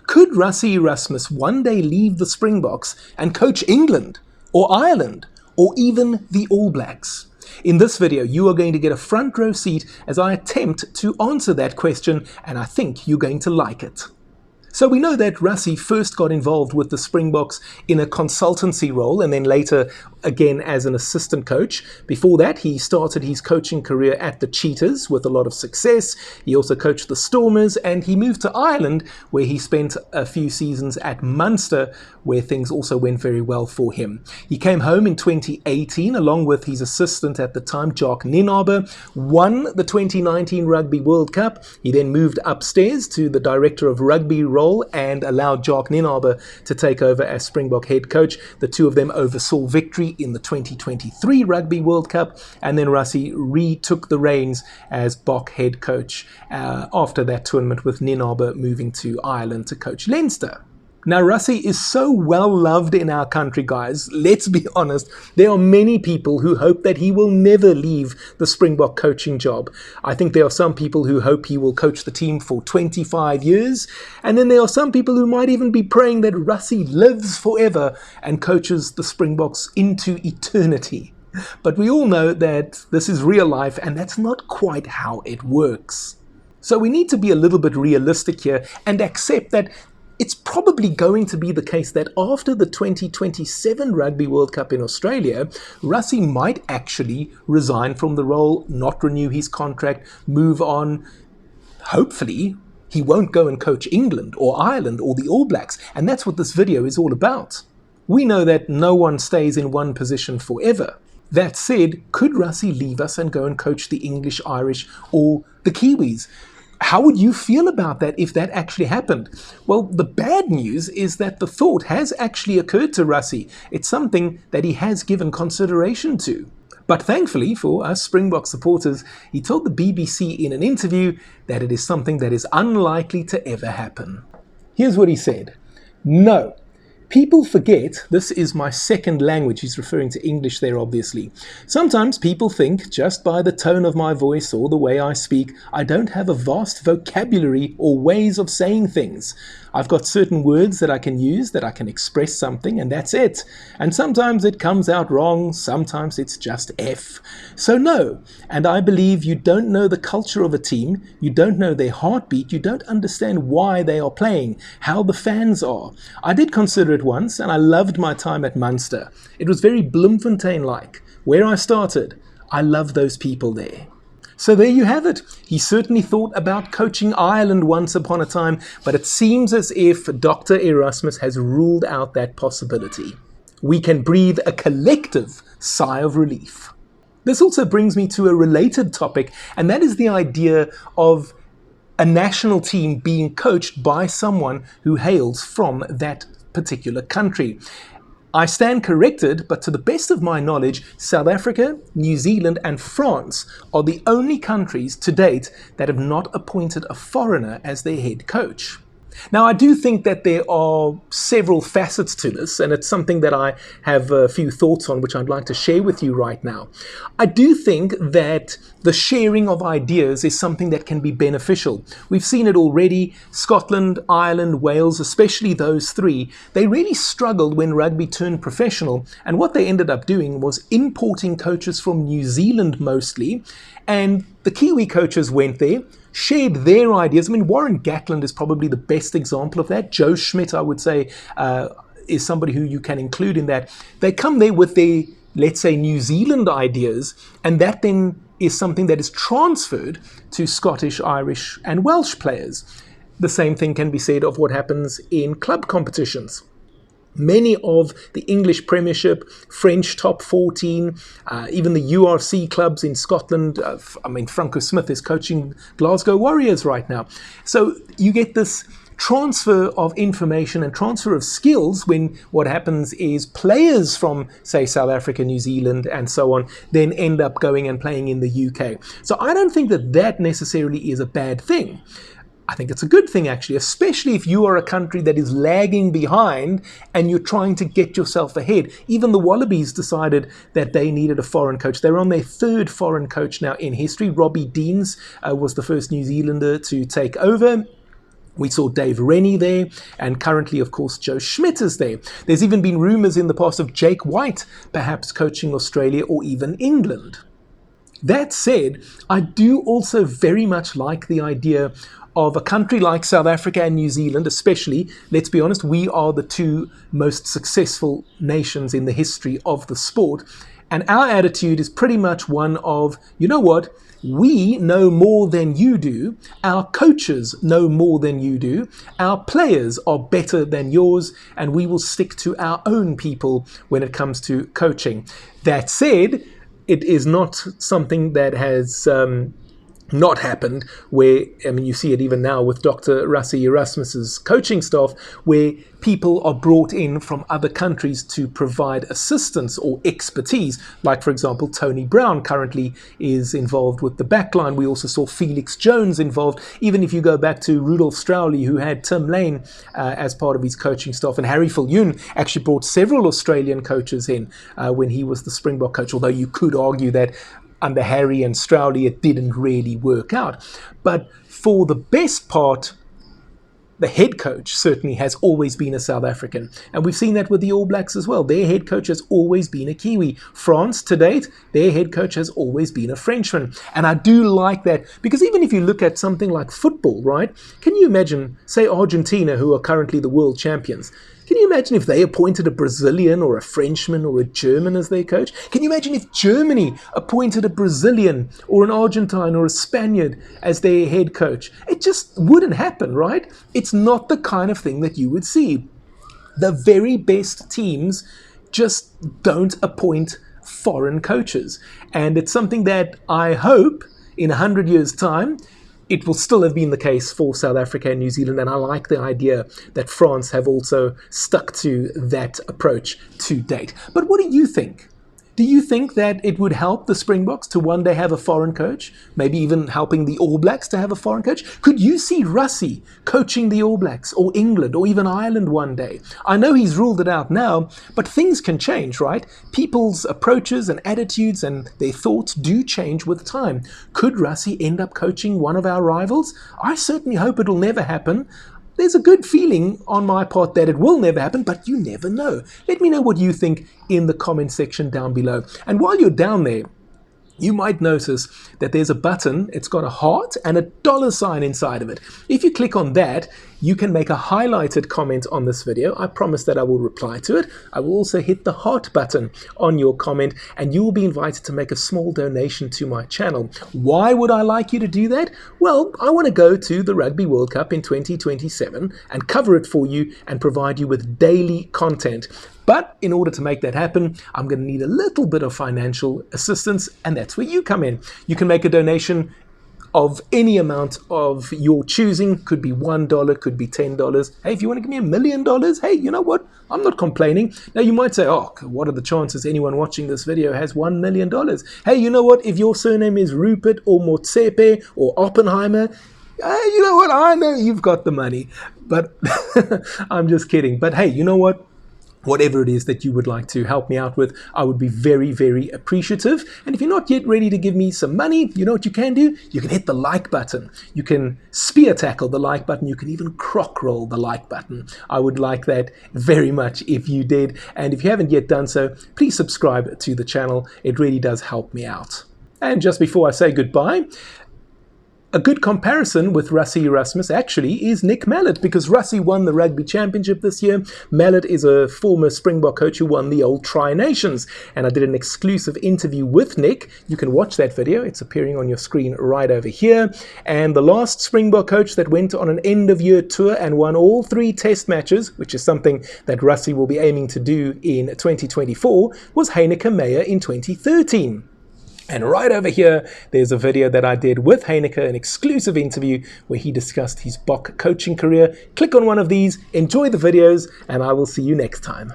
Could Rassie Erasmus one day leave the Springboks and coach England or Ireland or even the All Blacks? In this video, you are going to get a front row seat as I attempt to answer that question, and I think you're going to like it. So we know that Rassie first got involved with the Springboks in a consultancy role and then later again as an assistant coach. Before that, he started his coaching career at the Cheetahs with a lot of success. He also coached the Stormers and he moved to Ireland where he spent a few seasons at Munster where things also went very well for him. He came home in 2018 along with his assistant at the time, Jock Nienaber, won the 2019 Rugby World Cup. He then moved upstairs to the director of rugby role and allowed Jock Nienaber to take over as Springbok head coach. The two of them oversaw victory in the 2023 Rugby World Cup, and then Rassie retook the reins as Bok head coach after that tournament, with Nienaber moving to Ireland to coach Leinster. Now, Rassie is so well loved in our country, guys. Let's be honest, there are many people who hope that he will never leave the Springbok coaching job. I think there are some people who hope he will coach the team for 25 years. And then there are some people who might even be praying that Rassie lives forever and coaches the Springboks into eternity. But we all know that this is real life and that's not quite how it works. So we need to be a little bit realistic here and accept that it's probably going to be the case that after the 2027 Rugby World Cup in Australia, Rassie might actually resign from the role, not renew his contract, move on. Hopefully, he won't go and coach England or Ireland or the All Blacks, and that's what this video is all about. We know that no one stays in one position forever. That said, could Rassie leave us and go and coach the English, Irish, or the Kiwis? How would you feel about that if that actually happened? Well, the bad news is that the thought has actually occurred to Rassie. It's something that he has given consideration to. But thankfully for us Springbok supporters, he told the BBC in an interview that it is something that is unlikely to ever happen. Here's what he said. No. People forget this is my second language. He's referring to English there, obviously. Sometimes people think just by the tone of my voice or the way I speak, I don't have a vast vocabulary or ways of saying things. I've got certain words that I can use, that I can express something, and that's it. And sometimes it comes out wrong, sometimes it's just F. So no, and I believe you don't know the culture of a team, you don't know their heartbeat, you don't understand why they are playing, how the fans are. I did consider it once, and I loved my time at Munster. It was very Bloemfontein-like. Where I started, I love those people there. So there you have it. He certainly thought about coaching Ireland once upon a time, but it seems as if Dr. Erasmus has ruled out that possibility. We can breathe a collective sigh of relief. This also brings me to a related topic, and that is the idea of a national team being coached by someone who hails from that particular country. I stand corrected, but to the best of my knowledge, South Africa, New Zealand and France are the only countries to date that have not appointed a foreigner as their head coach. Now, I do think that there are several facets to this, and it's something that I have a few thoughts on, which I'd like to share with you right now. I do think that the sharing of ideas is something that can be beneficial. We've seen it already. Scotland, Ireland, Wales, especially those three, they really struggled when rugby turned professional, and what they ended up doing was importing coaches from New Zealand mostly, and the Kiwi coaches went there, shared their ideas. I mean, Warren Gatland is probably the best example of that. Joe Schmidt, I would say, is somebody who you can include in that. They come there with their, let's say, New Zealand ideas, and that then is something that is transferred to Scottish, Irish, and Welsh players. The same thing can be said of what happens in club competitions. Many of the English Premiership, French Top 14, even the URC clubs in Scotland. Franco Smith is coaching Glasgow Warriors right now. So you get this transfer of information and transfer of skills when what happens is players from, say, South Africa, New Zealand, and so on, then end up going and playing in the UK. So I don't think that that necessarily is a bad thing. I think it's a good thing, actually, especially if you are a country that is lagging behind and you're trying to get yourself ahead. Even the Wallabies decided that they needed a foreign coach. They're on their third foreign coach now in history. Robbie Deans was the first New Zealander to take over. We saw Dave Rennie there, and currently, of course, Joe Schmidt is there. There's even been rumours in the past of Jake White perhaps coaching Australia or even England. That said, I do also very much like the idea of a country like South Africa and New Zealand, especially. Let's be honest, we are the two most successful nations in the history of the sport. And our attitude is pretty much one of, you know what? We know more than you do. Our coaches know more than you do. Our players are better than yours, and we will stick to our own people when it comes to coaching. That said, it is not something that has not happened where, I mean, you see it even now with Dr. Rassie Erasmus's coaching staff, where people are brought in from other countries to provide assistance or expertise. Like, for example, Tony Brown currently is involved with the backline. We also saw Felix Jones involved. Even if you go back to Rudolf Strowley, who had Tim Lane as part of his coaching staff, and Harry Viljoen actually brought several Australian coaches in when he was the Springbok coach, although you could argue that under Harry and Strowley, it didn't really work out. But for the best part, the head coach certainly has always been a South African. And we've seen that with the All Blacks as well. Their head coach has always been a Kiwi. France, to date, their head coach has always been a Frenchman. And I do like that, because even if you look at something like football, right? Can you imagine, say, Argentina, who are currently the world champions? Can you imagine if they appointed a Brazilian or a Frenchman or a German as their coach? Can you imagine if Germany appointed a Brazilian or an Argentine or a Spaniard as their head coach? It just wouldn't happen, right? It's not the kind of thing that you would see. The very best teams just don't appoint foreign coaches. And it's something that I hope in 100 years' time, it will still have been the case for South Africa and New Zealand, and I like the idea that France have also stuck to that approach to date. But what do you think? Do you think that it would help the Springboks to one day have a foreign coach? Maybe even helping the All Blacks to have a foreign coach? Could you see Rassie coaching the All Blacks or England or even Ireland one day? I know he's ruled it out now, but things can change, right? People's approaches and attitudes and their thoughts do change with time. Could Rassie end up coaching one of our rivals? I certainly hope it'll never happen. There's a good feeling on my part that it will never happen, but you never know. Let me know what you think in the comment section down below. And while you're down there, you might notice that there's a button. It's got a heart and a $sign inside of it. If you click on that, you can make a highlighted comment on this video. I promise that I will reply to it. I will also hit the heart button on your comment, and you will be invited to make a small donation to my channel. Why would I like you to do that? Well, I want to go to the Rugby World Cup in 2027 and cover it for you and provide you with daily content. But in order to make that happen, I'm going to need a little bit of financial assistance, and that's where you come in. You can make a donation of any amount of your choosing. Could be $1, could be $10. Hey, if you want to give me $1 million, hey, you know what? I'm not complaining. Now, you might say, oh, what are the chances anyone watching this video has $1 million? Hey, you know what? If your surname is Rupert or Motsepe or Oppenheimer, you know what? I know you've got the money. But I'm just kidding. But hey, you know what? Whatever it is that you would like to help me out with, I would be very, very appreciative. And if you're not yet ready to give me some money, you know what you can do? You can hit the like button. You can spear tackle the like button. You can even croc roll the like button. I would like that very much if you did. And if you haven't yet done so, please subscribe to the channel. It really does help me out. And just before I say goodbye, a good comparison with Rassie Erasmus actually is Nick Mallett, because Rassie won the Rugby Championship this year. Mallett is a former Springbok coach who won the old Tri-Nations, and I did an exclusive interview with Nick. You can watch that video. It's appearing on your screen right over here. And the last Springbok coach that went on an end-of-year tour and won all 3 test matches, which is something that Rassie will be aiming to do in 2024, was Heyneke Meyer in 2013. And right over here, there's a video that I did with Heyneke, an exclusive interview where he discussed his Bok coaching career. Click on one of these, enjoy the videos, and I will see you next time.